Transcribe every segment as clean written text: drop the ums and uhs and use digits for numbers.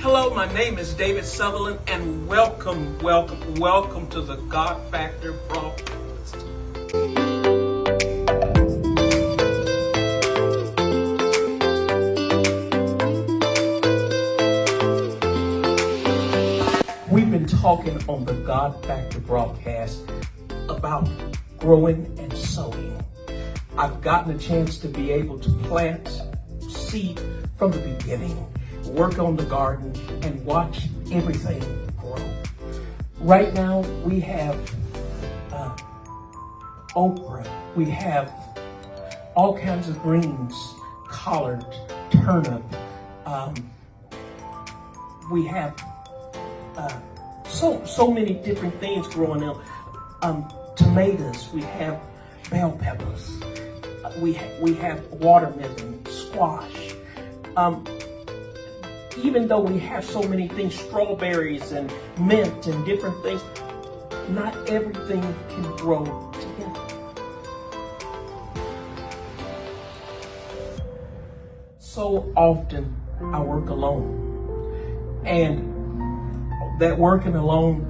Hello, my name is David Southerland, and welcome to the God Factor broadcast. We've been talking on the God Factor broadcast about growing and sowing. I've gotten a chance to be able to plant seed from the beginning, work on the garden, and watch everything grow. Right now, we have okra. We have all kinds of greens, collard, turnip. We have so many different things growing up. Tomatoes. We have bell peppers. We have watermelon, squash. Even though we have so many things, strawberries and mint and different things, not everything can grow together. So often I work alone, and that working alone,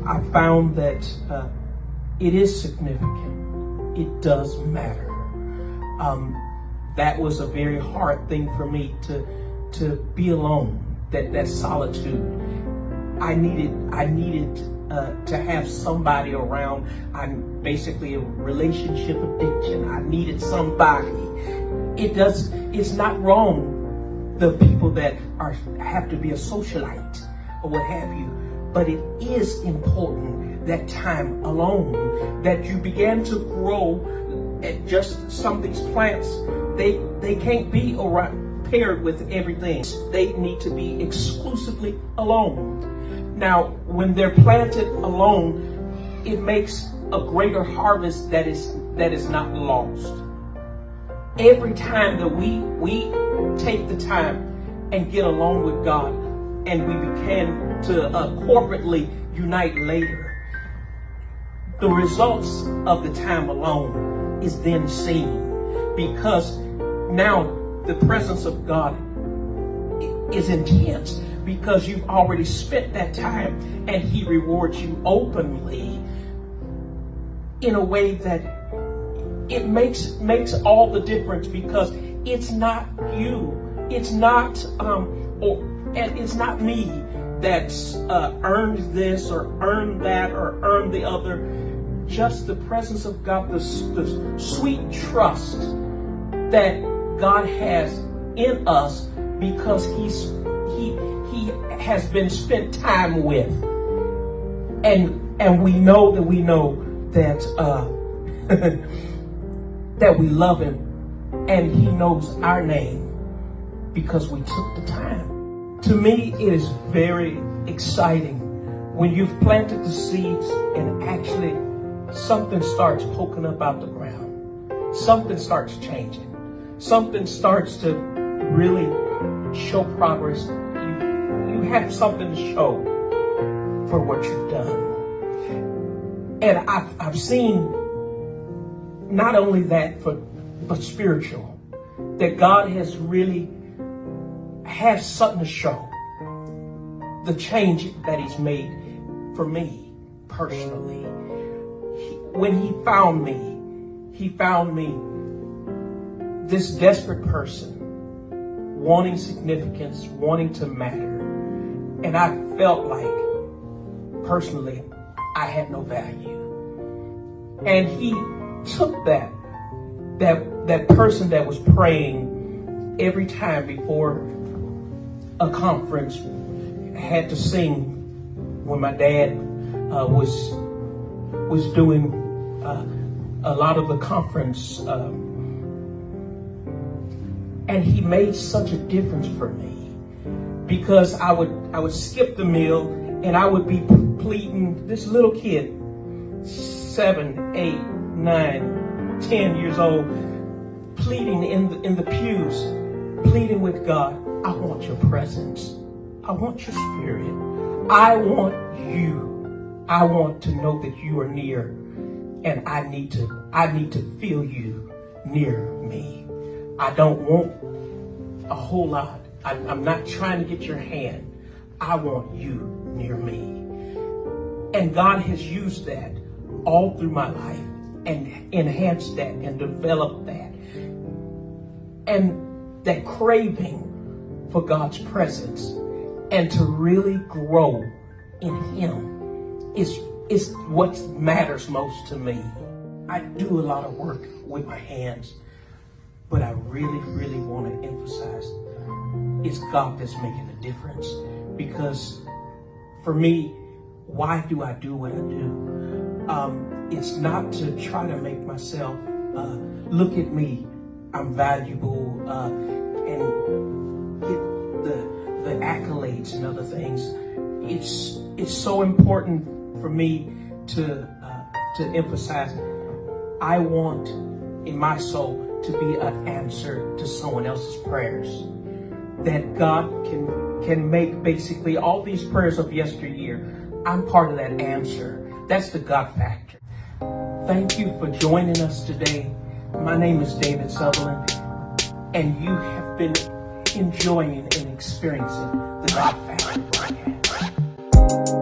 I found that it is significant. It does matter. That was a very hard thing for me to be alone, that solitude. I needed to have somebody around. I'm basically a relationship addiction. I needed somebody. It's not wrong, the people that have to be a socialite or what have you, but it is important that time alone, that you began to grow at just some of these plants. They can't be paired with everything. They need to be exclusively alone. Now, when they're planted alone, it makes a greater harvest that is not lost. Every time that we take the time and get along with God, and we begin to corporately unite later, the results of the time alone is then seen, because now the presence of God is intense, because you've already spent that time, and He rewards you openly in a way that it makes all the difference, because it's not you, it's not and it's not me that's earned this or earned that or earned the other. Just the presence of God, the sweet trust that God has in us, because He has been spent time with, and we know that that we love Him, and He knows our name because we took the time. To me, it is very exciting when you've planted the seeds and actually something starts poking up out the ground. Something starts changing. Something starts to really show progress. You have something to show for what you've done. And I've seen not only that, but spiritual, that God has really has something to show. The change that He's made for me personally. When He found me this desperate person, wanting significance, wanting to matter. And I felt like, personally, I had no value. And He took that person that was praying every time before a conference, had to sing when my dad was doing a lot of the conference, and he made such a difference for me, because I would skip the meal and I would be pleading, this little kid, 7, 8, 9, 10 years old, pleading in the pews, pleading with God, I want your presence. I want your spirit. I want you. I want to know that you are near, and I need to feel you near me. I don't want a whole lot. I'm not trying to get your hand. I want you near me. And God has used that all through my life and enhanced that and developed that. And that craving for God's presence and to really grow in Him is what matters most to me. I do a lot of work with my hands, but I really, really want to emphasize it's God that's making a difference. Because for me, why do I do what I do? It's not to try to make myself look at me, I'm valuable, and get the accolades and other things. It's so important for me to emphasize. I want in my soul to be an answer to someone else's prayers. That God can make basically all these prayers of yesteryear. I'm part of that answer. That's the God factor. Thank you for joining us today. My name is David Southerland, and you have been enjoying and experiencing the God Factor broadcast.